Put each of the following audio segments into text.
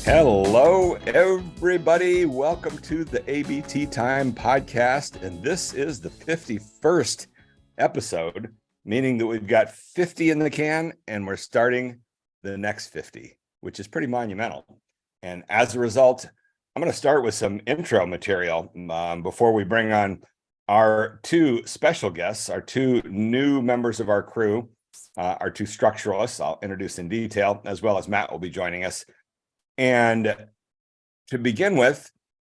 Hello, everybody. Welcome to the ABT Time podcast. And this is the 51st episode, meaning that we've got 50 in the can and we're starting the next 50, which is pretty monumental. And as a result, I'm going to start with some intro material before we bring on our two special guests, our two new members of our crew, our two structuralists. I'll introduce in detail, as well as Matt will be joining us. And to begin with,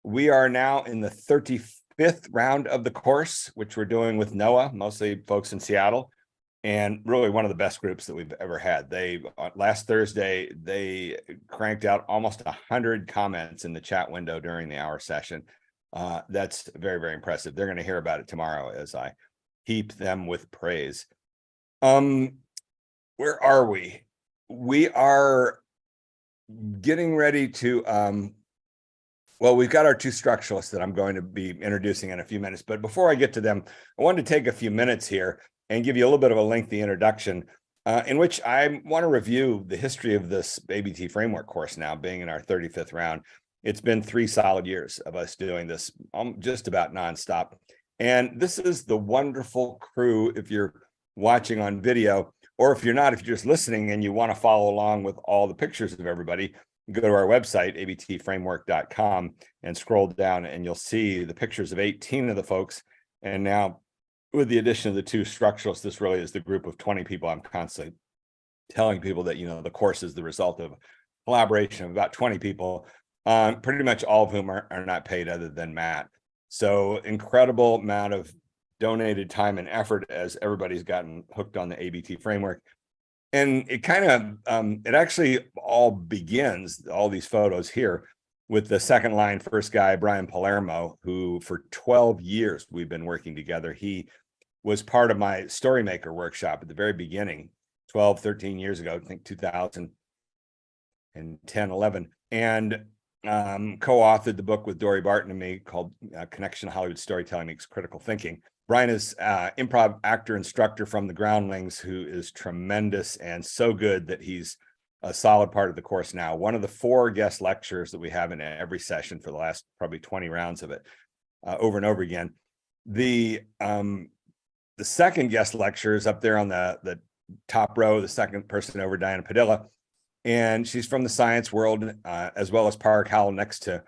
we are now in the 35th round of the course, which we're doing with NOAA, mostly folks in Seattle, and really one of the best groups that we've ever had. Last Thursday, they cranked out almost 100 comments in the chat window during the hour session. That's very, very impressive. They're going to hear about it tomorrow as I heap them with praise. Where are we? We are getting ready to, we've got our two structuralists that I'm going to be introducing in a few minutes. But before I get to them, I wanted to take a few minutes here and give you a little bit of a lengthy introduction in which I want to review the history of this ABT Framework course now, being in our 35th round. It's been 3 solid years of us doing this just about nonstop. And this is the wonderful crew, if you're watching on video, or if you're not, if you're just listening and you want to follow along with all the pictures of everybody, go to our website, abtframework.com, and scroll down and you'll see the pictures of 18 of the folks. And now with the addition of the two structuralists, this really is the group of 20 people. I'm constantly telling people that, the course is the result of collaboration of about 20 people, pretty much all of whom are not paid other than Matt. So incredible amount of donated time and effort as everybody's gotten hooked on the ABT framework. And it kind of, it actually all begins, all these photos here, with the second line first guy, Brian Palermo, who for 12 years we've been working together. He was part of my Storymaker workshop at the very beginning, 12, 13 years ago, I think 2010, 11, and co-authored the book with Dory Barton and me called Connection to Hollywood Storytelling Makes Critical Thinking. Brian is improv actor instructor from the Groundlings, who is tremendous and so good that he's a solid part of the course now. One of the 4 guest lectures that we have in every session for the last probably 20 rounds of it, over and over again. The second guest lecture is up there on the top row, the second person over, Diana Padilla, and she's from the science world, as well as Park Howell next to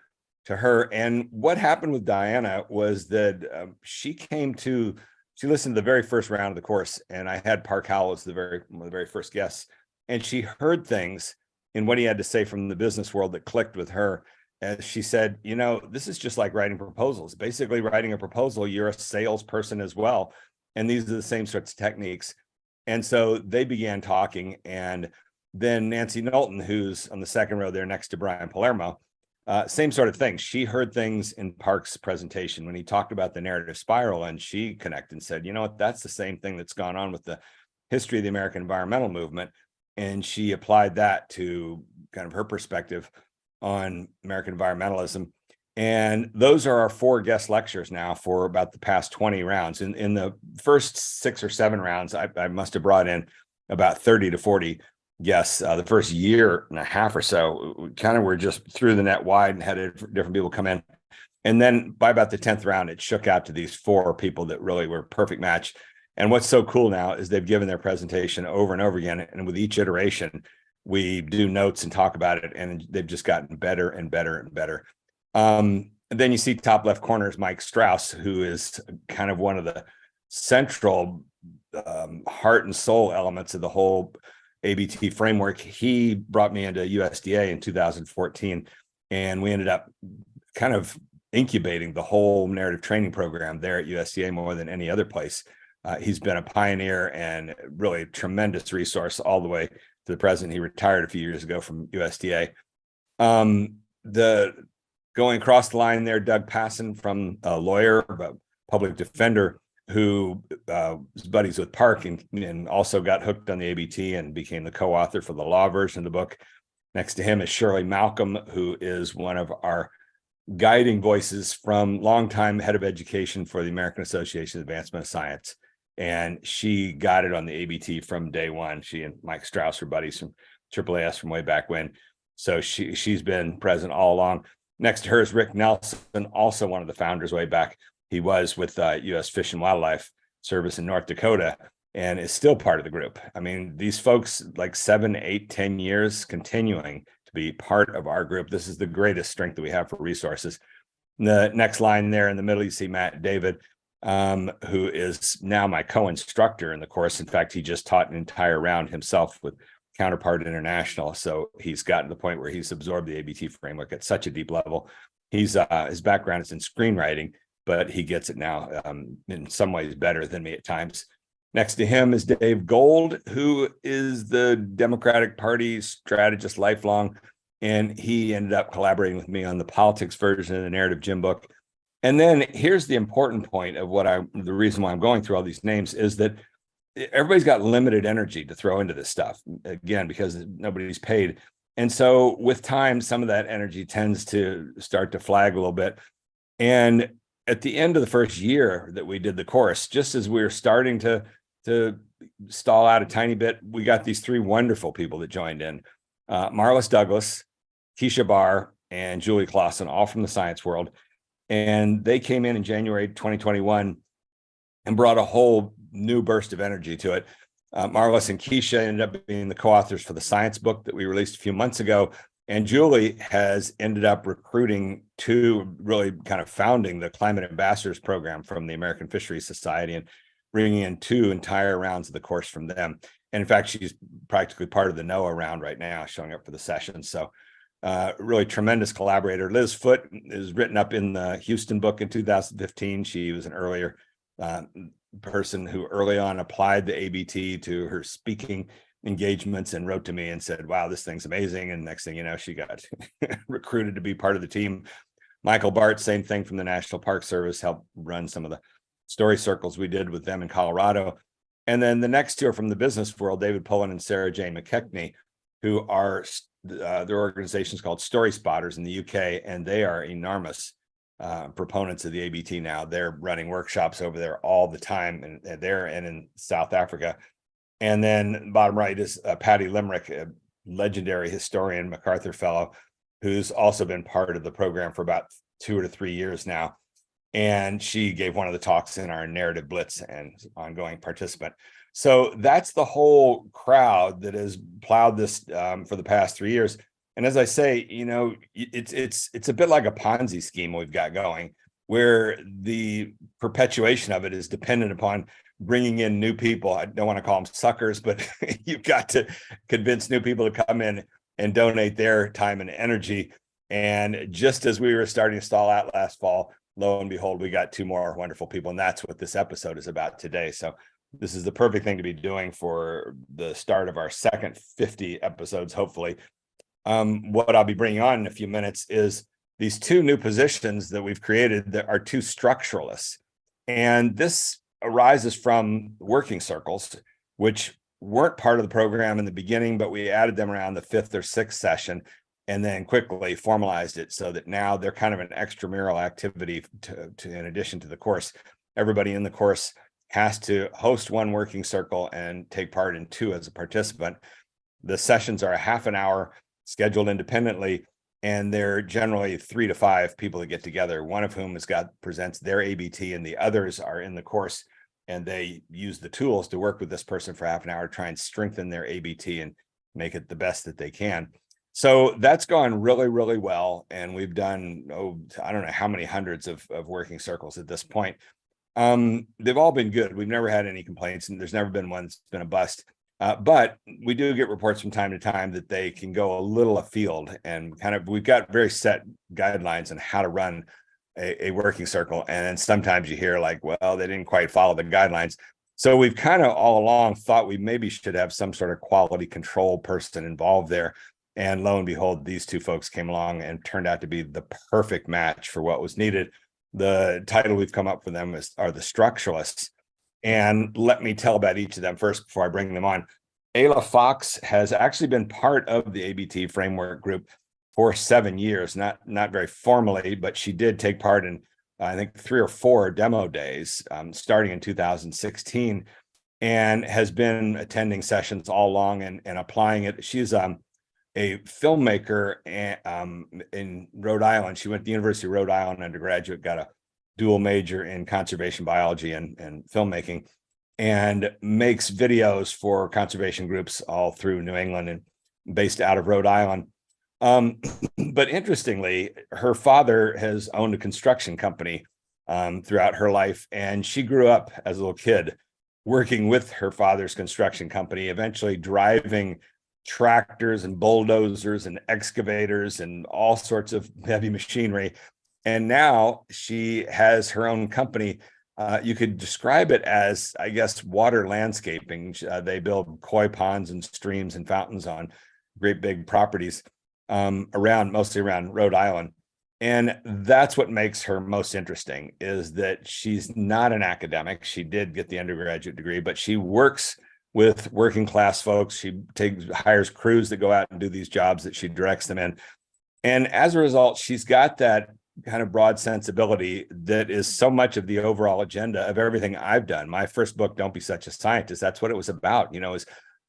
her. And what happened with Diana was that she listened to the very first round of the course, and I had Park Howell as one of the very first guests, and she heard things in what he had to say from the business world that clicked with her. As she said, this is just like writing proposals. Basically, writing a proposal, you're a salesperson as well, and these are the same sorts of techniques. And so they began talking, and then Nancy Knowlton, who's on the second row there next to Brian Palermo, same sort of thing. She heard things in Park's presentation when he talked about the narrative spiral, and she connected and said, what, that's the same thing that's gone on with the history of the American environmental movement. And she applied that to kind of her perspective on American environmentalism. And those are our 4 guest lectures now for about the past 20 rounds. In the first 6 or 7 rounds, I must have brought in about 30 to 40 guests. The first year and a half or so, we kind of were just threw the net wide and had different people come in. And then by about the 10th round, it shook out to these 4 people that really were a perfect match. And what's so cool now is they've given their presentation over and over again. And with each iteration, we do notes and talk about it. And they've just gotten better and better and better. And then you see top left corner is Mike Strauss, who is kind of one of the central heart and soul elements of the whole ABT framework. He brought me into USDA in 2014, and we ended up kind of incubating the whole narrative training program there at USDA more than any other place. He's been a pioneer and really a tremendous resource all the way to the present. He retired a few years ago from USDA. Going across the line there, Doug Passon, from a lawyer, a public defender, who was buddies with Park and also got hooked on the ABT and became the co-author for the law version of the book. Next to him is Shirley Malcolm, who is one of our guiding voices, from longtime head of education for the American Association of Advancement of Science. And she got it on the ABT from day one. She and Mike Strauss were buddies from AAAS from way back when. So she's been present all along. Next to her is Rick Nelson, also one of the founders way back. He was with U.S. Fish and Wildlife Service in North Dakota and is still part of the group. I mean, these folks, like 7, 8, 10 years continuing to be part of our group. This is the greatest strength that we have for resources. The next line there in the middle, you see Matt David, who is now my co-instructor in the course. In fact, he just taught an entire round himself with Counterpart International. So he's gotten to the point where he's absorbed the ABT framework at such a deep level. He's his background is in screenwriting, but he gets it now in some ways better than me at times. Next to him is Dave Gold, who is the Democratic Party strategist lifelong. And he ended up collaborating with me on the politics version of the Narrative Gym book. And then here's the important point of the reason why I'm going through all these names is that everybody's got limited energy to throw into this stuff, again, because nobody's paid. And so with time, some of that energy tends to start to flag a little bit. And at the end of the first year that we did the course, just as we were starting to stall out a tiny bit, we got these 3 wonderful people that joined in. Marlis Douglas, Keisha Barr, and Julie Clausen, all from the science world. And they came in January 2021 and brought a whole new burst of energy to it. Marlis and Keisha ended up being the co-authors for the science book that we released a few months ago. And Julie has ended up recruiting to really kind of founding the Climate Ambassadors program from the American Fisheries Society and bringing in 2 entire rounds of the course from them. And in fact, she's practically part of the NOAA round right now, showing up for the session. So really tremendous collaborator. Liz Foote is written up in the Houston book in 2015. She was an earlier person who early on applied the ABT to her speaking engagements and wrote to me and said, wow, this thing's amazing. And next thing you know, she got recruited to be part of the team. Michael Bart, same thing from the National Park Service, helped run some of the story circles we did with them in Colorado. And then the next 2 are from the business world, David Pullen and Sarah Jane McKechnie, who are their organization's called Story Spotters in the UK, and they are enormous proponents of the ABT now. They're running workshops over there all the time, and there and in South Africa. And then bottom right is Patty Limerick, a legendary historian, MacArthur Fellow, who's also been part of the program for about 2 or 3 years now. And she gave one of the talks in our Narrative Blitz and ongoing participant. So that's the whole crowd that has plowed this for the past 3 years. And as I say, you know, it's a bit like a Ponzi scheme we've got going, where the perpetuation of it is dependent upon bringing in new people. I don't want to call them suckers, but you've got to convince new people to come in and donate their time and energy. And just as we were starting to stall out last fall, lo and behold, we got 2 more wonderful people. And that's what this episode is about today. So this is the perfect thing to be doing for the start of our second 50 episodes, hopefully. What I'll be bringing on in a few minutes is these 2 new positions that we've created that are 2 structuralists. And this arises from working circles, which weren't part of the program in the beginning, but we added them around the 5th or 6th session and then quickly formalized it so that now they're kind of an extramural activity to in addition to the course. Everybody in the course has to host 1 working circle and take part in 2 as a participant. The sessions are a half an hour scheduled independently, and they're generally 3 to 5 people that get together, one of whom presents their ABT, and the others are in the course, and they use the tools to work with this person for half an hour to try and strengthen their ABT and make it the best that they can. So that's gone really, really well. And we've done, I don't know how many hundreds of working circles at this point. They've all been good. We've never had any complaints, and there's never been one that's been a bust. But we do get reports from time to time that they can go a little afield, and we've got very set guidelines on how to run a working circle. And then sometimes you hear like, well, they didn't quite follow the guidelines. So we've kind of all along thought we maybe should have some sort of quality control person involved there. And lo and behold, these 2 folks came along and turned out to be the perfect match for what was needed. The title we've come up for them are the Structuralists. And let me tell about each of them first before I bring them on. Ayla Fox has actually been part of the ABT Framework group for 7 years, not very formally, but she did take part in, I think, 3 or 4 demo days starting in 2016, and has been attending sessions all along and applying it. She's a filmmaker in Rhode Island. She went to the University of Rhode Island undergraduate, got a dual major in conservation biology and filmmaking, and makes videos for conservation groups all through New England and based out of Rhode Island. But interestingly, her father has owned a construction company throughout her life, and she grew up as a little kid working with her father's construction company, eventually driving tractors and bulldozers and excavators and all sorts of heavy machinery. And now she has her own company. You could describe it as, I guess, water landscaping. They build koi ponds and streams and fountains on great big properties mostly around Rhode Island. And that's what makes her most interesting, is that she's not an academic. She did get the undergraduate degree, but she works with working class folks. She hires crews that go out and do these jobs that she directs them in. And as a result, she's got that kind of broad sensibility that is so much of the overall agenda of everything I've done. My first book, Don't Be Such a Scientist, that's what it was about, is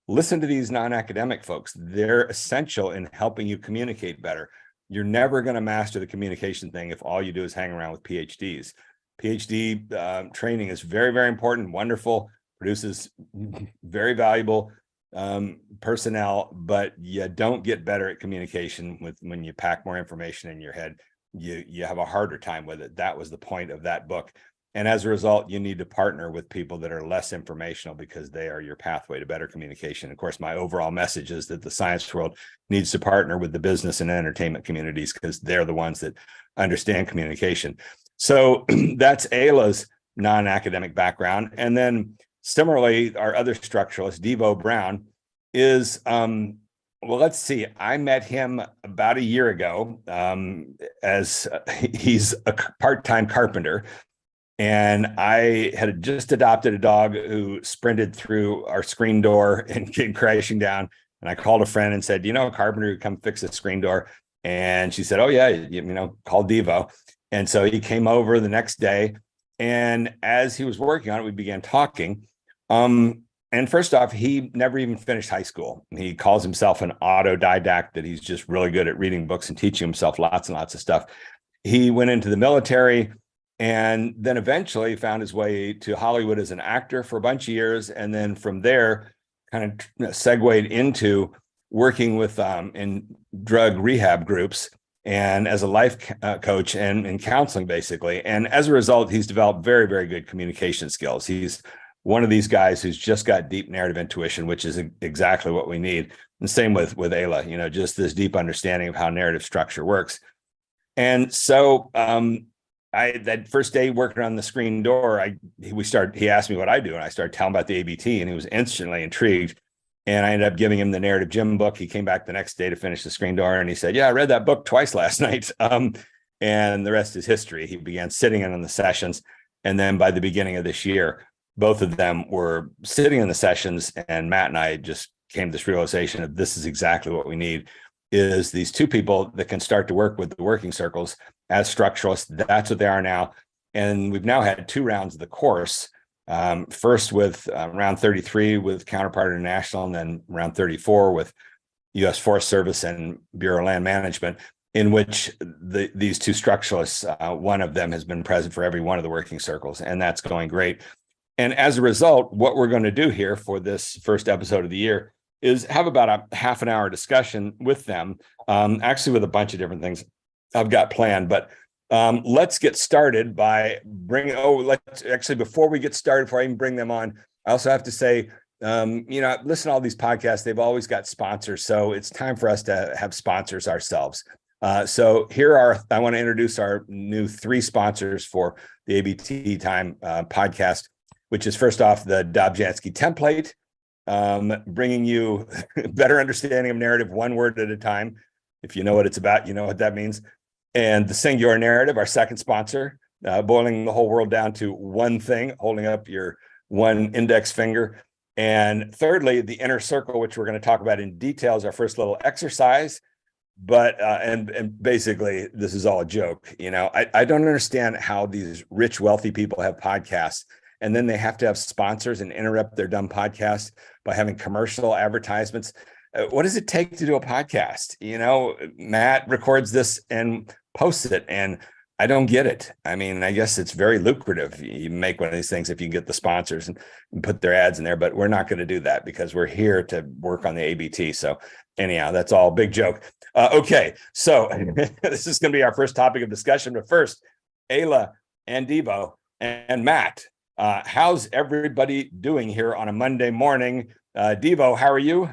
listen to these non-academic folks. They're essential in helping you communicate better. You're never going to master the communication thing if all you do is hang around with PhDs. PhD training is very, very important, wonderful, produces very valuable personnel, but you don't get better at communication when you pack more information in your head. You have a harder time with it. That was the point of that book. And as a result, you need to partner with people that are less informational, because they are your pathway to better communication. Of course, my overall message is that the science world needs to partner with the business and entertainment communities, because they're the ones that understand communication. So that's Ayla's non-academic background. And then similarly, our other structuralist, Devo Brown, is, well, let's see, I met him about a year ago as he's a part-time carpenter. And I had just adopted a dog who sprinted through our screen door and came crashing down. And I called a friend and said, a carpenter who come fix the screen door? And she said, oh yeah, call Devo. And so he came over the next day. And as he was working on it, we began talking. And first off, he never even finished high school. He calls himself an autodidact, that he's just really good at reading books and teaching himself lots and lots of stuff. He went into the military, and then eventually found his way to Hollywood as an actor for a bunch of years. And then from there, kind of segued into working with in drug rehab groups and as a life coach and in counseling, basically. And as a result, he's developed very, very good communication skills. He's one of these guys who's just got deep narrative intuition, which is exactly what we need. And same with Ayla, just this deep understanding of how narrative structure works. And so that first day working on the screen door, he asked me what I do, and I started telling about the ABT, and he was instantly intrigued. And I ended up giving him the Narrative Gym book. He came back the next day to finish the screen door, and he said, yeah, I read that book twice last night. And the rest is history. He began sitting in on the sessions. And then by the beginning of this year, both of them were sitting in the sessions, and Matt and I just came to this realization of this is exactly what we need, is these two people that can start to work with the working circles as structuralists. That's what they are now. And we've now had 2 rounds of the course. First with round 33 with Counterpart International, and then round 34 with U.S. Forest Service and Bureau of Land Management, in which these 2 structuralists, one of them has been present for every one of the working circles, and that's going great. And as a result, what we're going to do here for this first episode of the year is have about a half an hour discussion with them, actually with a bunch of different things I've got planned. But let's get started by before we get started, before I even bring them on, I also have to say, listen to all these podcasts, they've always got sponsors. So it's time for us to have sponsors ourselves. So I want to introduce our new 3 sponsors for the ABT Time podcast, which is first off the Dobzhansky template, bringing you a better understanding of narrative one word at a time. If you know what it's about, you know what that means. And the Singular Narrative, our second sponsor, boiling the whole world down to one thing, holding up your one index finger. And thirdly, the Inner Circle, which we're going to talk about in detail, is our first little exercise. But and basically, this is all a joke. I don't understand how these rich, wealthy people have podcasts, and then they have to have sponsors and interrupt their dumb podcast by having commercial advertisements. what does it take to do a podcast? Matt records this and posts it, and I don't get it. I mean, I guess it's very lucrative. You make one of these things if you can get the sponsors and put their ads in there, but we're not going to do that because we're here to work on the ABT. So anyhow, that's all big joke. Okay, so this is going to be our first topic of discussion. But first, Ayla and Devo and Matt, how's everybody doing here on a Monday morning? Devo, how are you?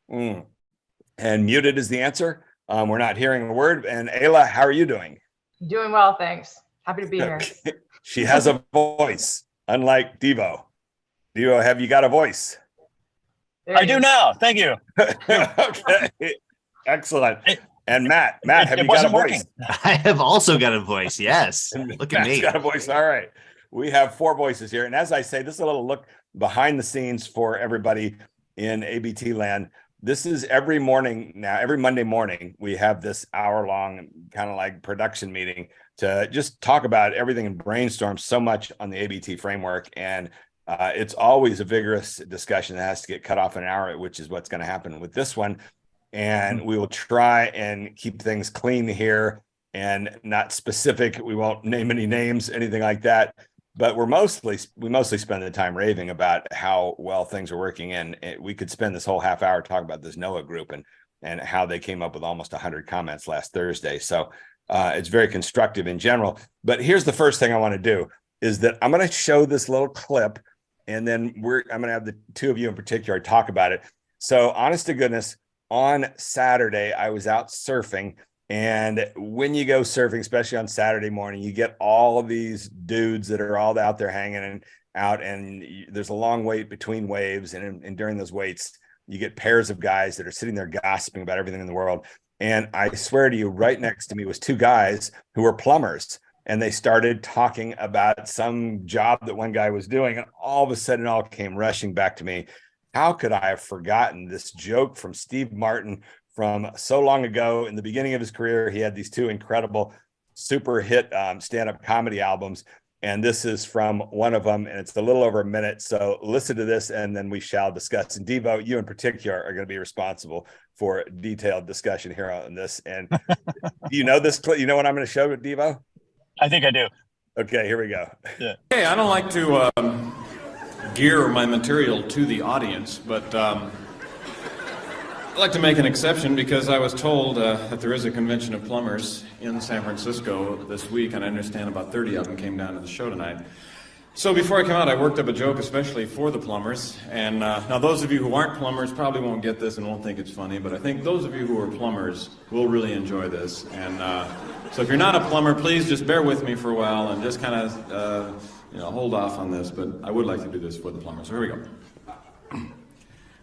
And muted is the answer. We're not hearing a word. And Ayla, how are you doing? Doing well, thanks. Happy to be here. She has a voice, unlike Devo. Devo, have you got a voice? I do now. Thank you. Okay, excellent. And Matt, have you got a voice? I have also got a voice. Yes. Look at me. Got a voice. All right. We have 4 voices here. And as I say, this is a little look behind the scenes for everybody in ABT land. This is every morning now, every Monday morning, we have this hour-long kind of like production meeting to just talk about everything and brainstorm so much on the ABT framework. And it's always a vigorous discussion that has to get cut off in an hour, which is what's going to happen with this one. And we will try and keep things clean here and not specific. We won't name any names, anything like that. But we mostly spend the time raving about how well things are working. And we could spend this whole half hour talking about this NOAA group and how they came up with almost 100 comments last Thursday. So it's very constructive in general. But here's the first thing I want to do is that I'm going to show this little clip, and then I'm going to have the 2 of you in particular talk about it. So honest to goodness, on Saturday, I was out surfing. And when you go surfing, especially on Saturday morning, you get all of these dudes that are all out there hanging out, and there's a long wait between waves. And during those waits, you get pairs of guys that are sitting there gossiping about everything in the world. And I swear to you, right next to me was 2 guys who were plumbers. And they started talking about some job that one guy was doing. And all of a sudden, it all came rushing back to me. How could I have forgotten this joke from Steve Martin from so long ago? In the beginning of his career, he had these 2 incredible super hit stand-up comedy albums. And this is from one of them, and it's a little over a minute. So listen to this, and then we shall discuss. And Devo, you in particular are going to be responsible for detailed discussion here on this. And do you know this? You know what I'm going to show, Devo? I think I do. Okay, here we go. Yeah. Hey, I don't like to gear my material to the audience, but I'd like to make an exception because I was told that there is a convention of plumbers in San Francisco this week, and I understand about 30 of them came down to the show tonight. So before I come out, I worked up a joke especially for the plumbers, and now those of you who aren't plumbers probably won't get this and won't think it's funny, but I think those of you who are plumbers will really enjoy this. And so if you're not a plumber, please just bear with me for a while and just kind of hold off on this, but I would like to do this for the plumbers. So here we go.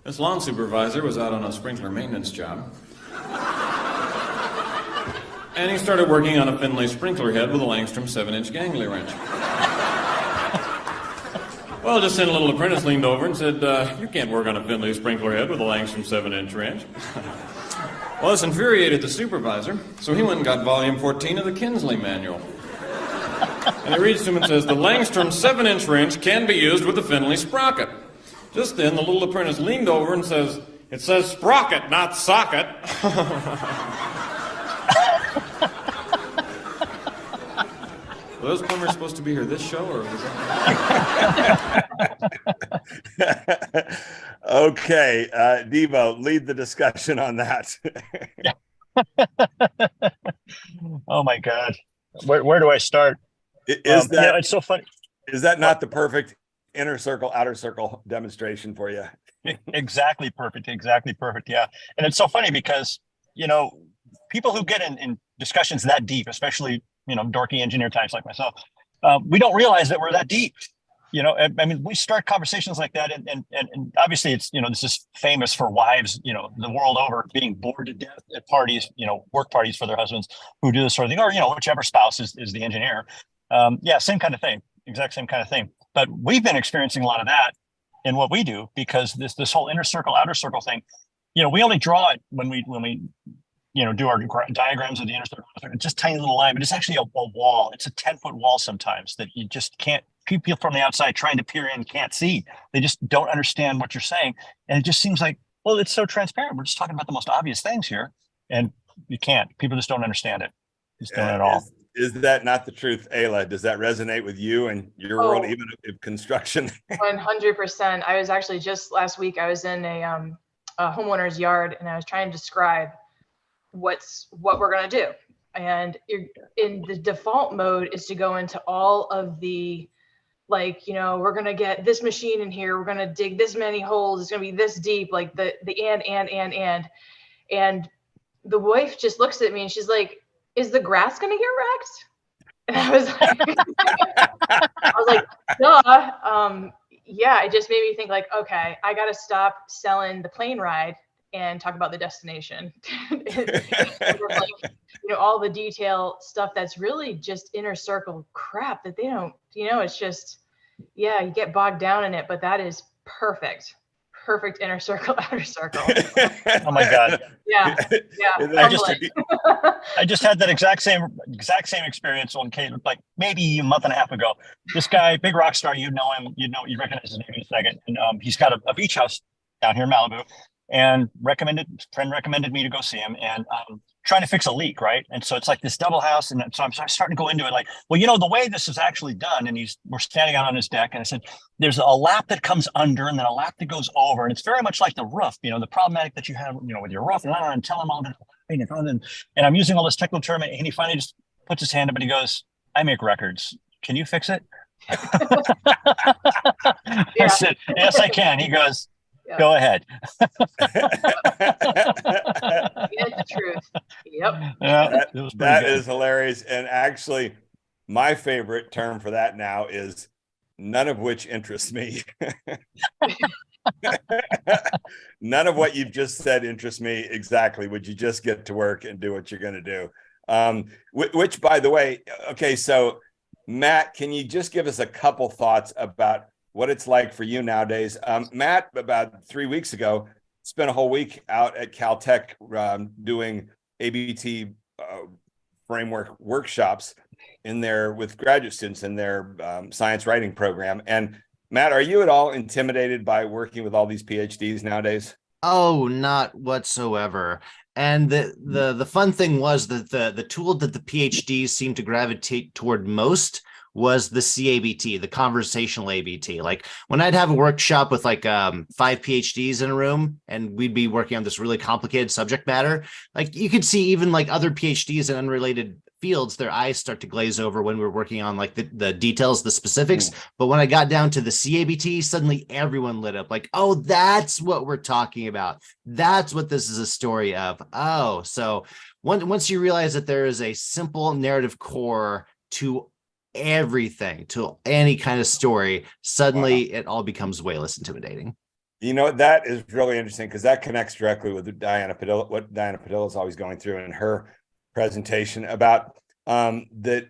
This lawn supervisor was out on a sprinkler maintenance job, and he started working on a Finlay sprinkler head with a Langstrom 7-inch gangly wrench. Well, just then a little apprentice leaned over and said, you can't work on a Finlay sprinkler head with a Langstrom 7-inch wrench. Well, this infuriated the supervisor, so he went and got volume 14 of the Kinsley manual. And he reads to him and says, the Langstrom 7-inch wrench can be used with the Finlay sprocket. Just then, the little apprentice leaned over and says, it says sprocket, not socket. Were those plumbers supposed to be here this show, or was that... Okay, Devo, lead the discussion on that. Oh my God, where do I start? It's so funny. Is that not the perfect inner circle, outer circle demonstration for you? Exactly perfect. Yeah, and it's so funny because people who get in discussions that deep, especially dorky engineer types like myself, we don't realize that we're that deep. I mean, we start conversations like that, and obviously it's this is famous for wives, the world over, being bored to death at parties, work parties for their husbands who do this sort of thing, or whichever spouse is the engineer. Same kind of thing, exact same kind of thing. But we've been experiencing a lot of that in what we do, because this whole inner circle, outer circle thing, we only draw it when we do our diagrams of the inner circle, it's just tiny little line, but it's actually a wall. It's a 10-foot wall sometimes that you just can't people from the outside trying to peer in can't see. They just don't understand what you're saying. And it just seems like, well, it's so transparent. We're just talking about the most obvious things here. And you can't. People just don't understand it. Just don't at all. Is that not the truth, Ayla? Does that resonate with you and your world, Oh. even if construction? 100%. I was actually just last week, I was in a homeowner's yard and I was trying to describe what we're going to do. And in the default mode is to go into all of the, like, you know, we're going to get this machine in here. We're going to dig this many holes. It's going to be this deep, like the and the wife just looks at me and she's like, is the grass going to get wrecked? And I was like, duh. Yeah, it just made me think like, okay, I got to stop selling the plane ride and talk about the destination. Like, you know, all the detail stuff that's really just inner circle crap that they don't, you know, it's just, yeah, you get bogged down in it, but that is perfect inner circle, outer circle. Oh my God. Yeah. I just had that exact same experience on Kate, like maybe a month and a half ago. This guy, big rock star, you know him, you recognize his name in a second. And he's got a beach house down here in Malibu, and friend recommended me to go see him, and trying to fix a leak, right? And so it's like this double house, and so I'm starting to go into it like, well, you know, the way this is actually done, and we're standing out on his deck, and I said, there's a lap that comes under, and then a lap that goes over, and it's very much like the roof, you know, the problematic that you have, you know, with your roof, and tell him all that, and I'm using all this technical term, and he finally just puts his hand up and he goes, I make records. Can you fix it? I said, yes, I can. He goes, go ahead. Get the truth. Yep. Yeah, that is hilarious. And actually, my favorite term for that now is none of which interests me. None of what you've just said interests me exactly. Would you just get to work and do what you're going to do? Which, by the way, okay, so Matt, can you just give us a couple thoughts about what it's like for you nowadays? Matt, about 3 weeks ago, spent a whole week out at Caltech doing ABT framework workshops in there with graduate students in their science writing program. And Matt, are you at all intimidated by working with all these PhDs nowadays? Oh, not whatsoever. And the fun thing was that the tool that the PhDs seemed to gravitate toward most was the CABT, the conversational ABT. Like when I'd have a workshop with like 5 PhDs in a room and we'd be working on this really complicated subject matter, like you could see even like other PhDs in unrelated fields, their eyes start to glaze over when we're working on like the details, the specifics. But when I got down to the CABT, suddenly everyone lit up like, oh, that's what we're talking about. That's what this is a story of. Oh, so once you realize that there is a simple narrative core to everything, to any kind of story, suddenly it all becomes way less intimidating. You know, that is really interesting because that connects directly with Diana Padilla, what Diana Padilla is always going through in her presentation about that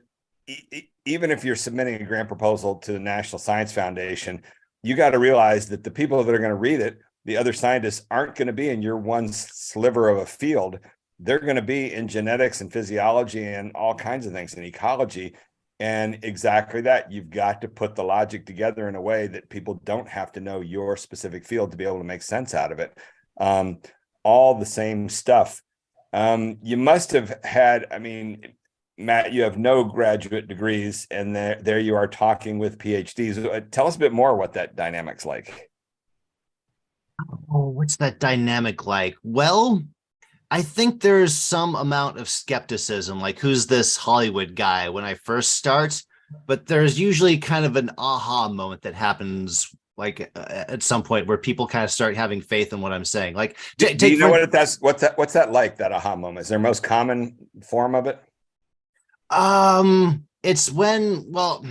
even if you're submitting a grant proposal to the National Science Foundation, you got to realize that the people that are going to read it, the other scientists, aren't going to be in your one sliver of a field. They're going to be in genetics and physiology and all kinds of things in ecology. And exactly that, you've got to put the logic together in a way that people don't have to know your specific field to be able to make sense out of it. All the same stuff. You must have had, I mean, Matt, you have no graduate degrees, and there you are talking with PhDs. Tell us a bit more what that dynamic's like. Oh, what's that dynamic like? Well, I think there's some amount of skepticism, like who's this Hollywood guy when I first start, but there's usually kind of an aha moment that happens like at some point where people kind of start having faith in what I'm saying. Like, do you know what's that like, that aha moment? Is there most common form of it? It's when, well,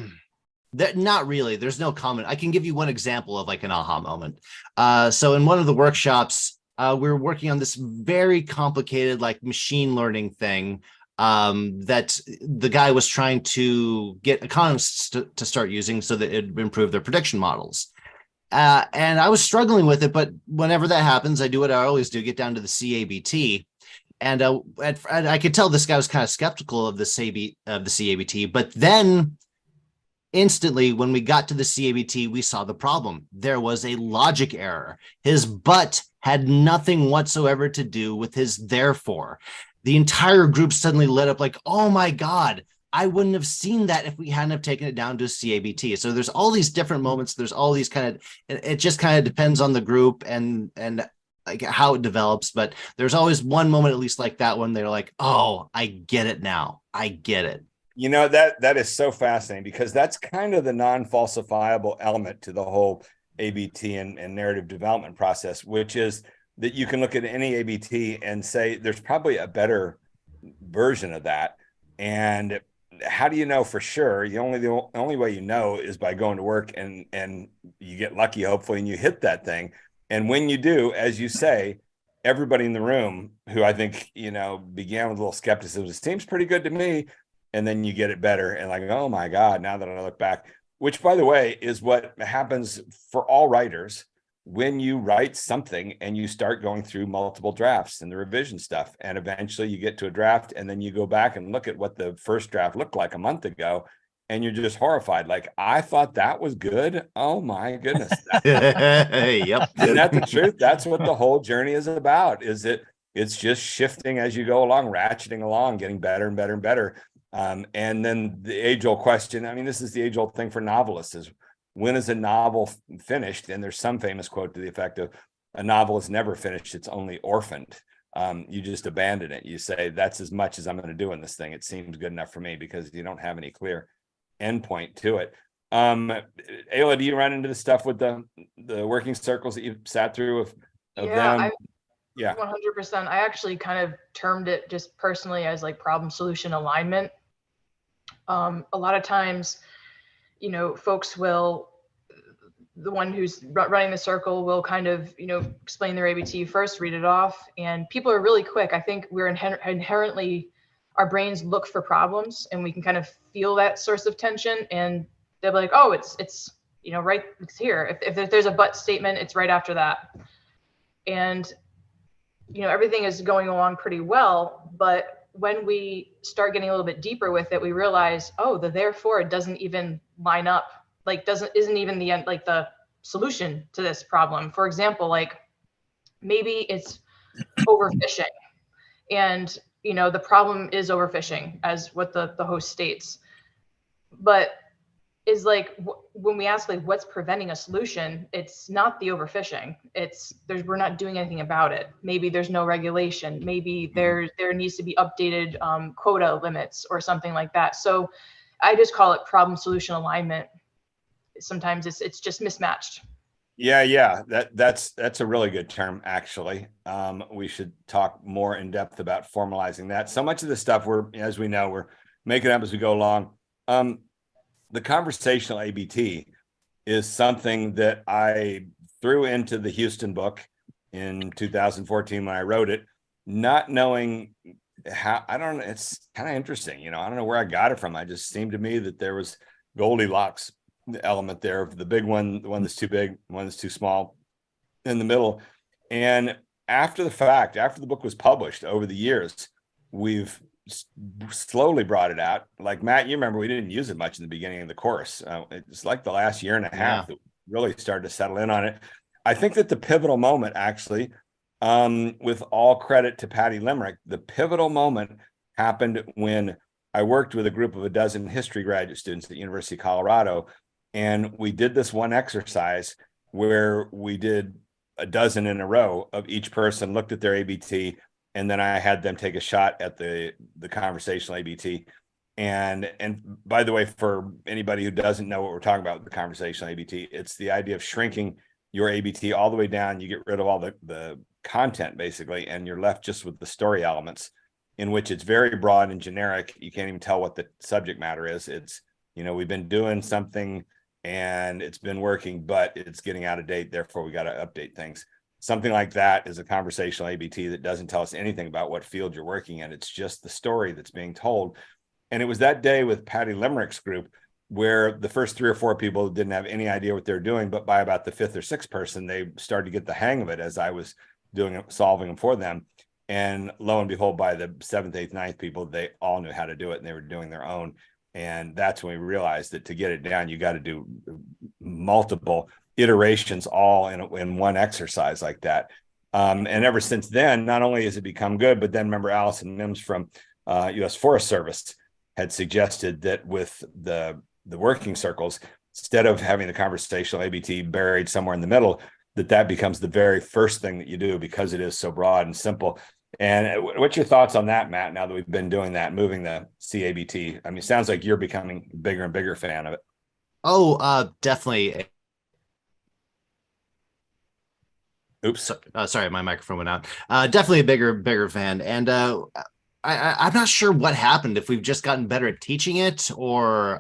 not really. There's no common. I can give you one example of like an aha moment. So in one of the workshops, we were working on this very complicated like machine learning thing that the guy was trying to get economists to start using so that it would improve their prediction models. And I was struggling with it, but whenever that happens, I do what I always do, get down to the CABT. And I could tell this guy was kind of skeptical of the CABT, but then Instantly, when we got to the CABT, we saw the problem. There was a logic error. His but had nothing whatsoever to do with his therefore. The entire group suddenly lit up like, oh my God, I wouldn't have seen that if we hadn't have taken it down to CABT. So there's all these different moments. There's all these it just kind of depends on the group and like how it develops. But there's always one moment, at least like that one, they're like, oh, I get it now. I get it. You know, that is so fascinating, because that's kind of the non-falsifiable element to the whole ABT and narrative development process, which is that you can look at any ABT and say there's probably a better version of that. And how do you know for sure? The only way you know is by going to work, and you get lucky, hopefully, and you hit that thing. And when you do, as you say, everybody in the room, who I think, began with a little skepticism, it seems pretty good to me. And then you get it better and like, oh my God, now that I look back, which, by the way, is what happens for all writers when you write something and you start going through multiple drafts and the revision stuff. And eventually you get to a draft, and then you go back and look at what the first draft looked like a month ago, and you're just horrified. Like, I thought that was good. Oh my goodness. Yep. Isn't that the truth? That's what the whole journey is about, is it's just shifting as you go along, ratcheting along, getting better and better and better. And then the age-old question, I mean, this is the age-old thing for novelists, is when is a novel finished? And there's some famous quote to the effect of, a novel is never finished, it's only orphaned. You just abandon it. You say, that's as much as I'm going to do in this thing. It seems good enough for me, because you don't have any clear endpoint to it. Ayla, do you run into the stuff with the working circles that you've sat through of them? Yeah, 100%. I actually kind of termed it just personally as like problem solution alignment. A lot of times, folks will, the one who's running the circle will kind of, explain their ABT first, read it off, and people are really quick. I think we're inherently, our brains look for problems, and we can kind of feel that source of tension, and they'll be like, oh, it's right, it's here. If there's a but statement, it's right after that. And everything is going along pretty well, but when we start getting a little bit deeper with it, we realize, oh, the therefore doesn't even line up, like isn't even the end, like the solution to this problem. For example, like maybe it's overfishing, and the problem is overfishing, as what the host states, but is like, when we ask like what's preventing a solution, it's not the overfishing. We're not doing anything about it. Maybe there's no regulation. Maybe there needs to be updated quota limits or something like that. So I just call it problem solution alignment. Sometimes it's just mismatched. Yeah. That's a really good term, actually. We should talk more in depth about formalizing that. So much of the stuff as we know, we're making up as we go along. The conversational ABT is something that I threw into the Houston book in 2014 when I wrote it, not knowing how. It's kind of interesting, I don't know where I got it from. I just seemed to me that there was Goldilocks element there, of the big one, the one that's too big, one that's too small in the middle. And after the fact, after the book was published over the years, we've slowly brought it out. Like, Matt, you remember we didn't use it much in the beginning of the course. It's like the last year and a half that we really started to settle in on it. I think that the pivotal moment, actually, with all credit to Patty Limerick, the pivotal moment happened when I worked with a group of a dozen history graduate students at University of Colorado, and we did this one exercise where we did a dozen in a row of each person looked at their ABT, and then I had them take a shot at the conversational ABT. And by the way, for anybody who doesn't know what we're talking about with the conversational ABT, it's the idea of shrinking your ABT all the way down. You get rid of all the content, basically, and you're left just with the story elements, in which it's very broad and generic. You can't even tell what the subject matter is. It's, we've been doing something and it's been working, but it's getting out of date. Therefore, we got to update things. Something like that is a conversational ABT that doesn't tell us anything about what field you're working in. It's just the story that's being told. And it was that day with Patty Limerick's group where the first 3 or 4 people didn't have any idea what they're doing, but by about the 5th or 6th person, they started to get the hang of it as I was solving them for them. And lo and behold, by the 7th, 8th, 9th people, they all knew how to do it, and they were doing their own. And that's when we realized that to get it down, you got to do multiple iterations all in one exercise like that. And ever since then, not only has it become good, but then remember Allison Mims from U.S. Forest Service had suggested that with the working circles, instead of having the conversational ABT buried somewhere in the middle, that becomes the very first thing that you do because it is so broad and simple. And what's your thoughts on that, Matt, now that we've been doing that, moving the CABT? I mean, it sounds like you're becoming a bigger and bigger fan of it. Oh, definitely. Oops. Sorry, my microphone went out. Definitely a bigger fan. And I'm not sure what happened, if we've just gotten better at teaching it or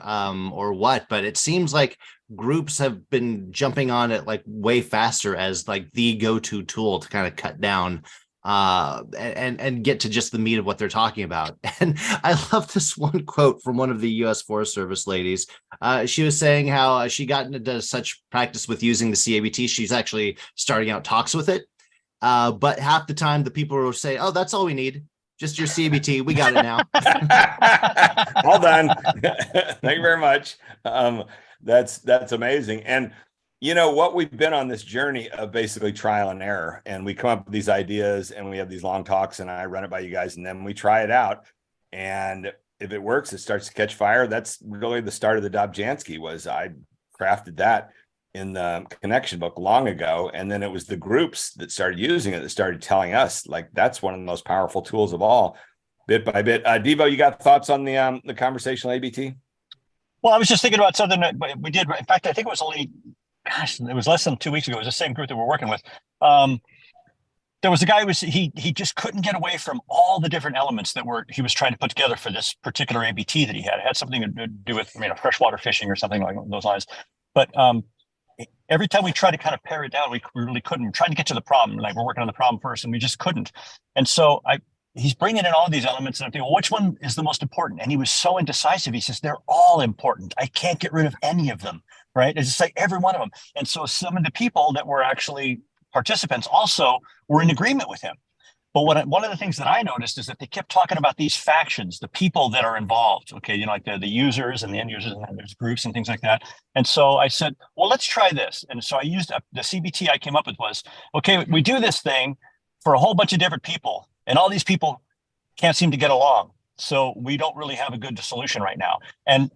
what, but it seems like groups have been jumping on it like way faster as like the go-to tool to kind of cut down and get to just the meat of what they're talking about. And I love this one quote from one of the U.S. Forest Service ladies. She was saying how she got into such practice with using the CABT, she's actually starting out talks with it. But half the time the people will say, "Oh, that's all we need. Just your CABT. We got it now." All done. Thank you very much. That's amazing. And you know what, we've been on this journey of basically trial and error, and we come up with these ideas and we have these long talks and I run it by you guys and then we try it out. And if it works, it starts to catch fire. That's really the start of the Dobzhansky. Was I crafted that in the connection book long ago. And then it was the groups that started using it that started telling us like, that's one of the most powerful tools of all, bit by bit. Devo, you got thoughts on the conversational ABT? Well, I was just thinking about something that we did. In fact, I think it was only, it was less than 2 weeks ago. It was the same group that we're working with. There was a guy he just couldn't get away from all the different elements that he was trying to put together for this particular ABT that he had. It had something to do with freshwater fishing or something like those lines. But every time we tried to kind of pare it down, we really couldn't. We're trying to get to the problem. Like, we're working on the problem first, and we just couldn't. And so he's bringing in all these elements, and I'm thinking, well, which one is the most important? And he was so indecisive. He says, they're all important. I can't get rid of any of them, right? It's just like every one of them. And so some of the people that were actually participants also were in agreement with him. But one of the things that I noticed is that they kept talking about these factions, the people that are involved, okay, like the users and the end users, and then there's groups and things like that. And so I said, well, let's try this. And so I used the CBT I came up with was, okay, we do this thing for a whole bunch of different people, and all these people can't seem to get along. So we don't really have a good solution right now. And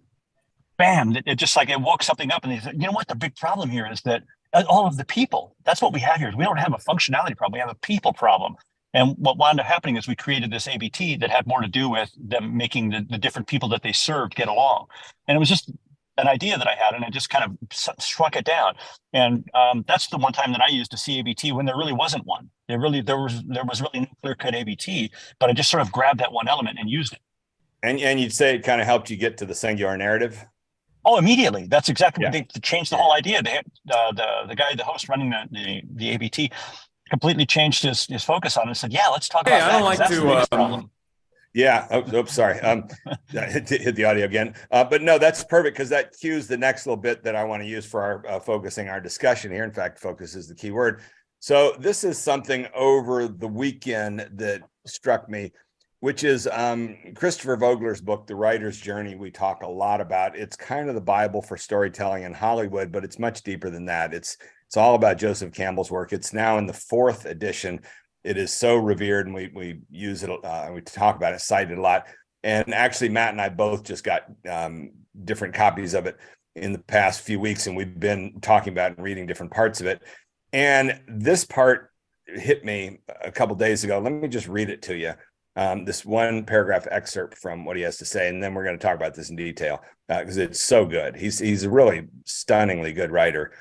bam, it just like, it woke something up. And they said, you know what, the big problem here is that all of the people, that's what we have here, is we don't have a functionality problem, we have a people problem. And what wound up happening is we created this ABT that had more to do with them making the different people that they served get along. And it was just an idea that I had, and I just kind of struck it down. And that's the one time that I used a CABT when there really wasn't one. There was really no clear-cut ABT, but I just sort of grabbed that one element and used it. And you'd say it kind of helped you get to the singular narrative? Oh, immediately. That's exactly what they changed the whole idea. They had, the guy, the host running the ABT, completely changed his focus on it and said, yeah, let's talk about that. I don't like to problem. Yeah. Oops, sorry. Hit the audio again. But no, that's perfect, because that cues the next little bit that I want to use for our focusing our discussion here. In fact, focus is the key word. So this is something over the weekend that struck me, which is Christopher Vogler's book, The Writer's Journey. We talk a lot about. It's kind of the Bible for storytelling in Hollywood, but it's much deeper than that. It's all about Joseph Campbell's work. It's now in the 4th edition. It is so revered, and we use it. We talk about it, cite it a lot. And actually, Matt and I both just got different copies of it in the past few weeks, and we've been talking about and reading different parts of it. And this part hit me a couple days ago. Let me just read it to you. This one paragraph excerpt from what he has to say, and then we're going to talk about this in detail because it's so good. He's a really stunningly good writer.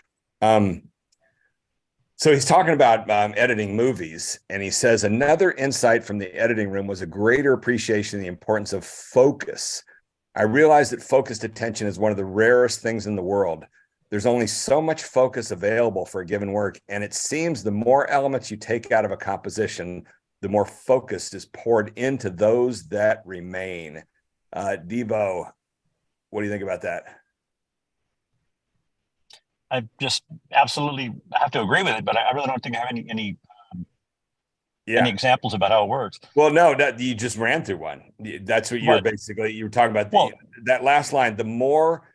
So he's talking about editing movies, and he says, another insight from the editing room was a greater appreciation of the importance of focus. I realized that focused attention is one of the rarest things in the world. There's only so much focus available for a given work, and it seems the more elements you take out of a composition, the more focus is poured into those that remain. Devo, what do you think about that? I just absolutely have to agree with it, but I really don't think I have any examples about how it works. Well, no, you just ran through one. That's what you're basically, you were talking about that last line, the more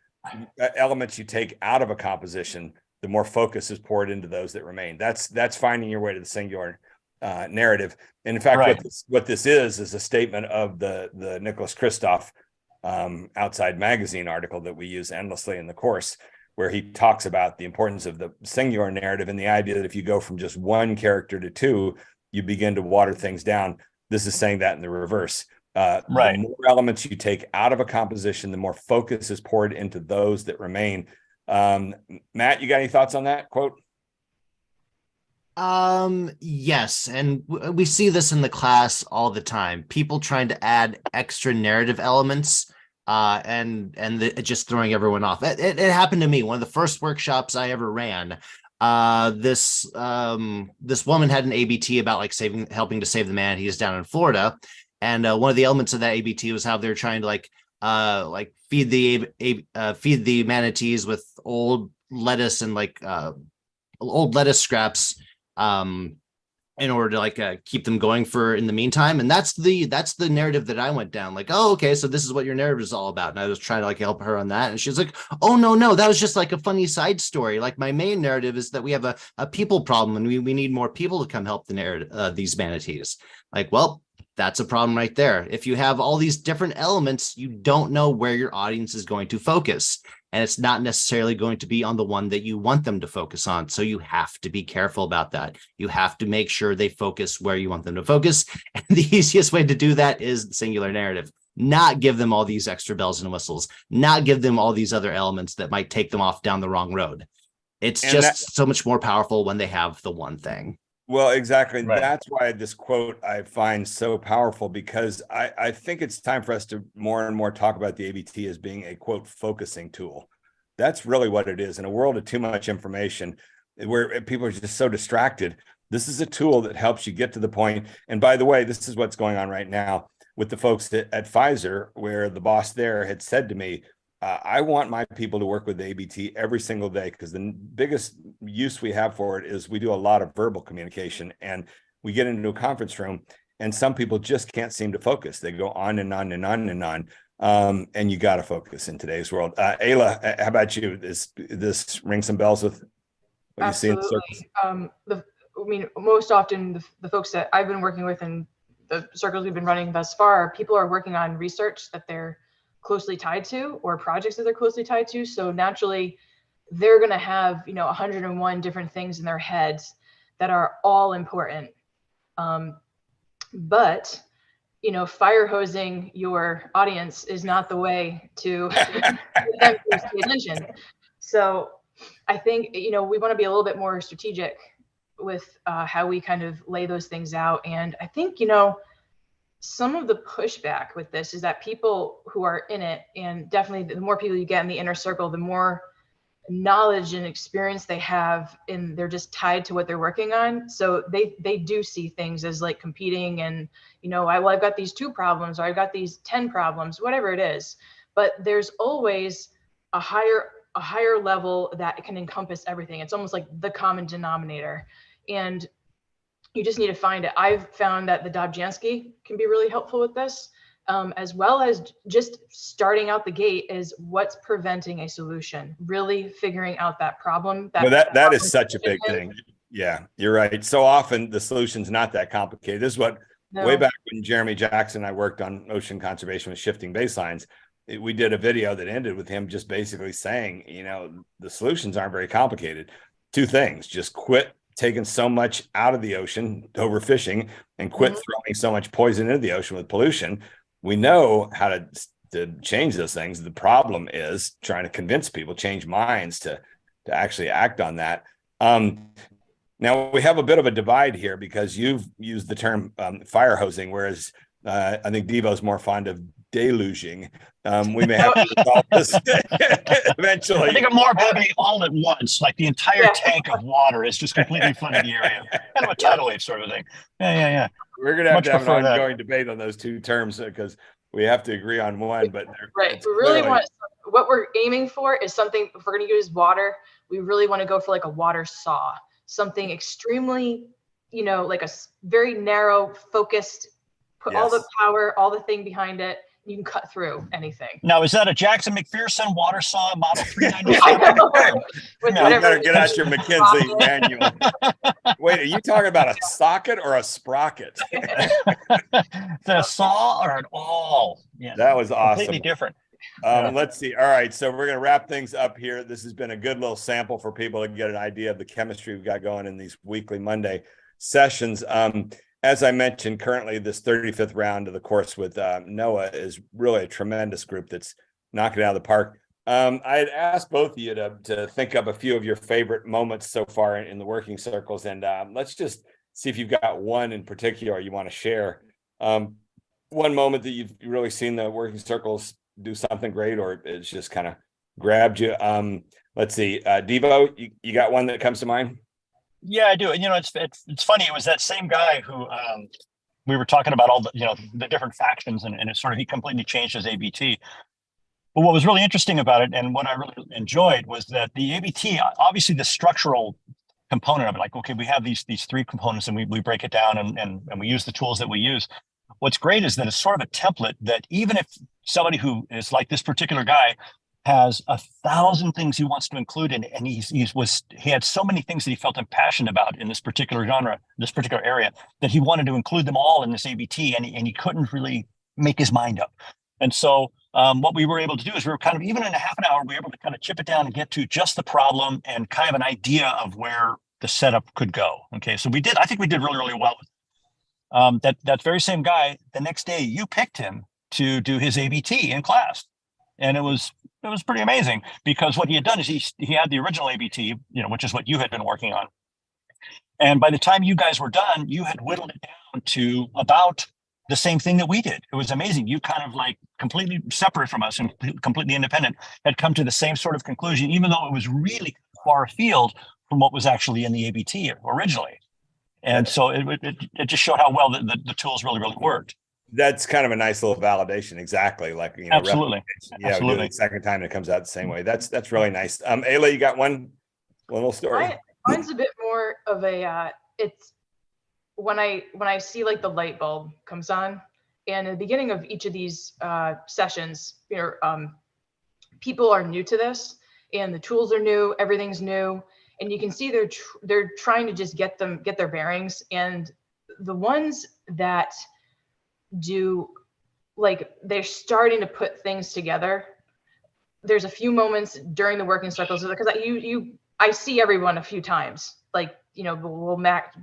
elements you take out of a composition, the more focus is poured into those that remain. That's finding your way to the singular narrative. And in fact, Right. what this is a statement of the Nicholas Kristof Outside Magazine article that we use endlessly in the course, where he talks about the importance of the singular narrative and the idea that if you go from just one character to two, you begin to water things down. This is saying that in the reverse. Right. The more elements you take out of a composition, the more focus is poured into those that remain. Matt, you got any thoughts on that quote? Yes, and we see this in the class all the time. People trying to add extra narrative elements, just throwing everyone off. It happened to me. One of the first workshops I ever ran. This woman had an ABT about like helping to save the manatees down in Florida, and one of the elements of that ABT was how they're trying to feed the manatees with old lettuce and old lettuce scraps in order to keep them going for in the meantime. And that's the narrative that I went down, like, oh, okay, so this is what your narrative is all about. And I was trying to help her on that, and she's like, oh no, that was just like a funny side story. Like, my main narrative is that we have a people problem, and we need more people to come help the narrative, these manatees. Like, well, that's a problem right there. If you have all these different elements, you don't know where your audience is going to focus. And it's not necessarily going to be on the one that you want them to focus on. So you have to be careful about that. You have to make sure they focus where you want them to focus. And the easiest way to do that is the singular narrative. Not give them all these extra bells and whistles. Not give them all these other elements that might take them off down the wrong road. It's so much more powerful when they have the one thing. Well, exactly. And Right. that's why this quote I find so powerful, because I think it's time for us to more and more talk about the ABT as being a quote focusing tool. That's really what it is. In a world of too much information where people are just so distracted, this is a tool that helps you get to the point. And by the way, this is what's going on right now with the folks at Pfizer, where the boss there had said to me, I want my people to work with the ABT every single day, because the biggest use we have for it is we do a lot of verbal communication, and we get into a conference room and some people just can't seem to focus. They go on and on and on and on. And you got to focus in today's world. Ayla, how about you? This ring some bells with what Absolutely. you see in the circles? Most often the folks that I've been working with and the circles we've been running thus far, people are working on research that they're closely tied to, or projects that they're closely tied to. So naturally, they're going to have 101 different things in their heads that are all important. But fire hosing your audience is not the way to get them to pay attention. So I think we want to be a little bit more strategic with how we kind of lay those things out. And I think some of the pushback with this is that people who are in it, and definitely the more people you get in the inner circle, the more knowledge and experience they have, and they're just tied to what they're working on. So they do see things as like competing, and I've got these 2 problems, or I've got these 10 problems, whatever it is. But there's always a higher level that can encompass everything. It's almost like the common denominator, and you just need to find it. I've found that the Dobzhansky can be really helpful with this, as well as just starting out the gate is what's preventing a solution, really figuring out that problem. That is such a big thing. Yeah, you're right. So often the solution's not that complicated. This is what way back when Jeremy Jackson and I worked on ocean conservation with shifting baselines, we did a video that ended with him just basically saying, the solutions aren't very complicated. 2 things: just quit taking so much out of the ocean, overfishing, and quit throwing so much poison into the ocean with pollution. We know how to change those things. The problem is trying to convince people, change minds to actually act on that. Now we have a bit of a divide here, because you've used the term fire hosing, whereas I think Devo's more fond of deluging. We may have to resolve this eventually. I think more of happening all at once, like the entire tank of water is just completely flooding the area. Kind of a tidal wave sort of thing. Yeah. We're going to have an ongoing debate on those 2 terms, because we have to agree on one. But right, we really want, what we're aiming for is something. If we're going to use water, we really want to go for like a water saw, something extremely, like a very narrow, focused, put all the power, all the thing behind it. you can cut through anything. Now, is that a Jackson McPherson water saw model 397? With No, You whatever better get out your McKinsey manual. Wait, are you talking about a socket or a sprocket? Is that a saw or an awl? Yeah, That was completely awesome. different. Let's see. All right, so we're going to wrap things up here. This has been a good little sample for people to get an idea of the chemistry we've got going in these weekly Monday sessions. As I mentioned, currently this 35th round of the course with Noah is really a tremendous group that's knocking it out of the park. I had asked both of you to think up a few of your favorite moments so far in the working circles, and let's just see if you've got one in particular you want to share. One moment that you've really seen the working circles do something great, or it's just kind of grabbed you. Let's see, Devo, you got one that comes to mind? Yeah, I do. And it's funny. It was that same guy who we were talking about all the different factions, and it sort of, he completely changed his ABT. But what was really interesting about it, and what I really enjoyed, was that the ABT, obviously the structural component of it, like, okay, we have these three components, and we break it down, and we use the tools that we use. What's great is that it's sort of a template that even if somebody who is like this particular guy has 1,000 things he wants to include in, and he had so many things that he felt impassioned about in this particular genre, this particular area, that he wanted to include them all in this ABT, and he couldn't really make his mind up. And so what we were able to do is we were kind of, even in a half an hour, we were able to kind of chip it down and get to just the problem and kind of an idea of where the setup could go. Okay, so I think we did really, really well. That very same guy, the next day you picked him to do his ABT in class. And it was pretty amazing, because what he had done is he had the original ABT, which is what you had been working on. And by the time you guys were done, you had whittled it down to about the same thing that we did. It was amazing. You kind of, like, completely separate from us and completely independent, had come to the same sort of conclusion, even though it was really far afield from what was actually in the ABT originally. And so it just showed how well the tools really, really worked. That's kind of a nice little validation. Exactly. Like, Absolutely. Yeah. Absolutely. The second time it comes out the same way. That's really nice. Ayla, you got one little story? Mine's a bit more of a, it's when I see, like, the light bulb comes on, and at the beginning of each of these sessions, people are new to this, and the tools are new, everything's new. And you can see they're trying to just get their bearings. And the ones that do, like, they're starting to put things together. There's a few moments during the working circles, because I see everyone a few times. Like, we'll match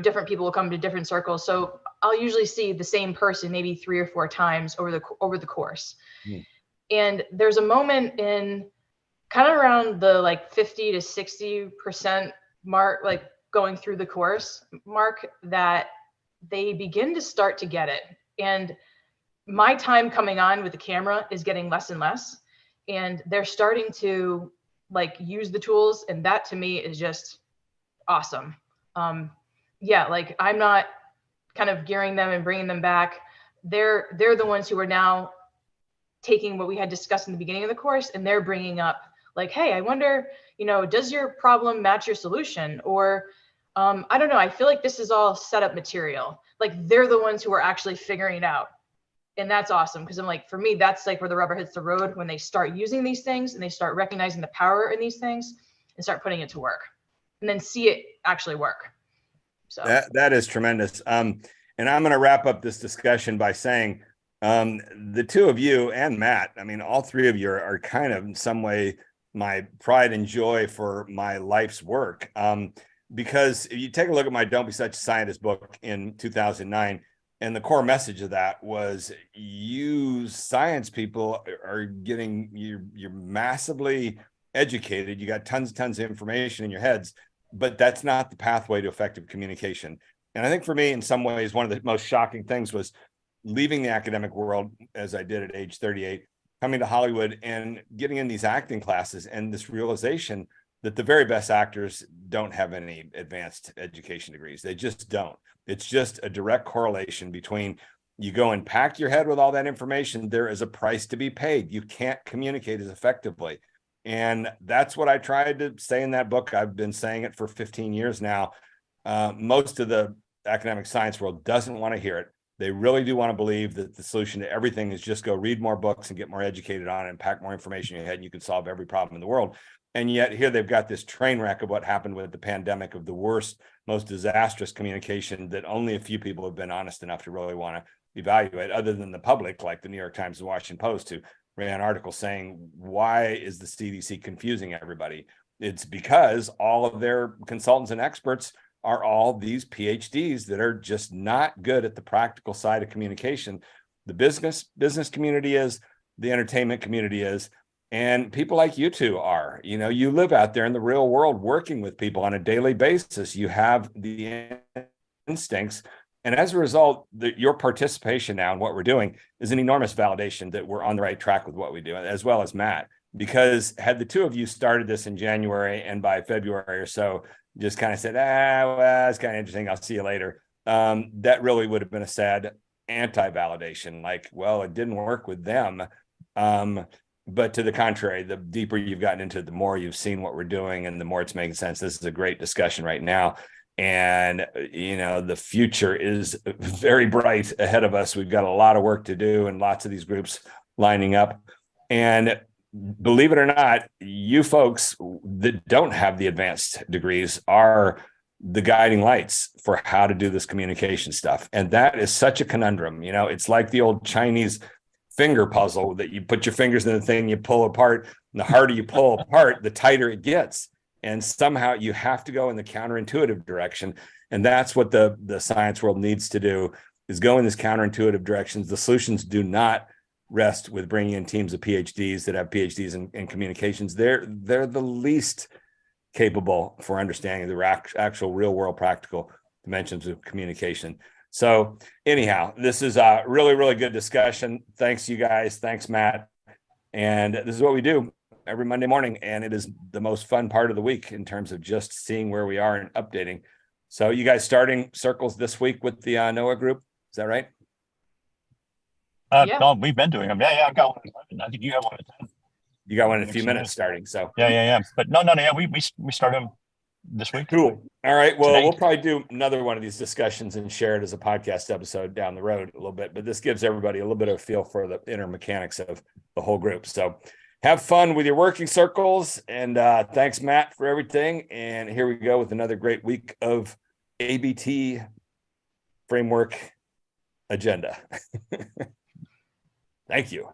different people will come to different circles. So I'll usually see the same person maybe 3 or 4 times over the course. And there's a moment in kind of around the, like, 50 to 60% mark, like, going through the course mark, that they begin to start to get it. And my time coming on with the camera is getting less and less, and they're starting to, like, use the tools. And that to me is just awesome. Like, I'm not kind of gearing them and bringing them back. They're the ones who are now taking what we had discussed in the beginning of the course, and they're bringing up, like, hey, I wonder, does your problem match your solution? Or I don't know, I feel like this is all setup material. Like, they're the ones who are actually figuring it out. And that's awesome, because I'm like, for me, that's like where the rubber hits the road, when they start using these things and they start recognizing the power in these things and start putting it to work, and then see it actually work. So that is tremendous. And I'm going to wrap up this discussion by saying, the two of you and Matt, I mean, all three of you are kind of in some way my pride and joy for my life's work. Because if you take a look at my Don't Be Such a Scientist book in 2009, and the core message of that was, you science people are getting, you're massively educated. You got tons of information in your heads, but that's not the pathway to effective communication. And I think for me, in some ways, one of the most shocking things was leaving the academic world, as I did at age 38, coming to Hollywood and getting in these acting classes, and this realization that the very best actors don't have any advanced education degrees. They just don't. It's just a direct correlation between, you go and pack your head with all that information, there is a price to be paid. You can't communicate as effectively. And that's what I tried to say in that book. I've been saying it for 15 years now. Most of the academic science world doesn't want to hear it. They really do want to believe that the solution to everything is just go read more books and get more educated on it and pack more information in your head, and you can solve every problem in the world. And yet here they've got this train wreck of what happened with the pandemic, of the worst, most disastrous communication that only a few people have been honest enough to really want to evaluate, other than the public, like the New York Times and Washington Post, who ran articles saying, why is the CDC confusing everybody? It's because all of their consultants and experts are all these PhDs that are just not good at the practical side of communication. The business community is, the entertainment community is, and people like you two are. You know, you live out there in the real world working with people on a daily basis. You have the instincts. And as a result, your participation now in what we're doing is an enormous validation that we're on the right track with what we do, as well as Matt. Because had the two of you started this in January and by February or so, just kind of said, well, it's kind of interesting, I'll see you later, that really would have been a sad anti-validation. Like, well, it didn't work with them. But to the contrary, the deeper you've gotten into it, the more you've seen what we're doing and the more it's making sense. This is a great discussion right now. And, you know, the future is very bright ahead of us. We've got a lot of work to do and lots of these groups lining up. And believe it or not, you folks that don't have the advanced degrees are the guiding lights for how to do this communication stuff. And that is such a conundrum. You know, it's like the old Chinese finger puzzle that you put your fingers in the thing, you pull apart, and the harder you pull apart, the tighter it gets. And somehow you have to go in the counterintuitive direction. And that's what the science world needs to do, is go in this counterintuitive directions. The solutions do not rest with bringing in teams of PhDs that have PhDs in communications. They're the least capable for understanding the actual real world practical dimensions of communication. So anyhow, this is a really, really good discussion. Thanks, you guys. Thanks, Matt. And this is what we do every Monday morning. And it is the most fun part of the week in terms of just seeing where we are and updating. So you guys starting circles this week with the NOAA group. Is that right? Yeah. No, we've been doing them. Yeah, I've got one. I think you have one at 10. You got one in a few minutes starting. So Yeah. But no. Yeah, we started them this week. Cool. All right. Well, Today. we'll probably do another one of these discussions and share it as a podcast episode down the road a little bit. But this gives everybody a little bit of a feel for the inner mechanics of the whole group. So have fun with your working circles. And thanks, Matt, for everything. And here we go with another great week of ABT Framework agenda. Thank you.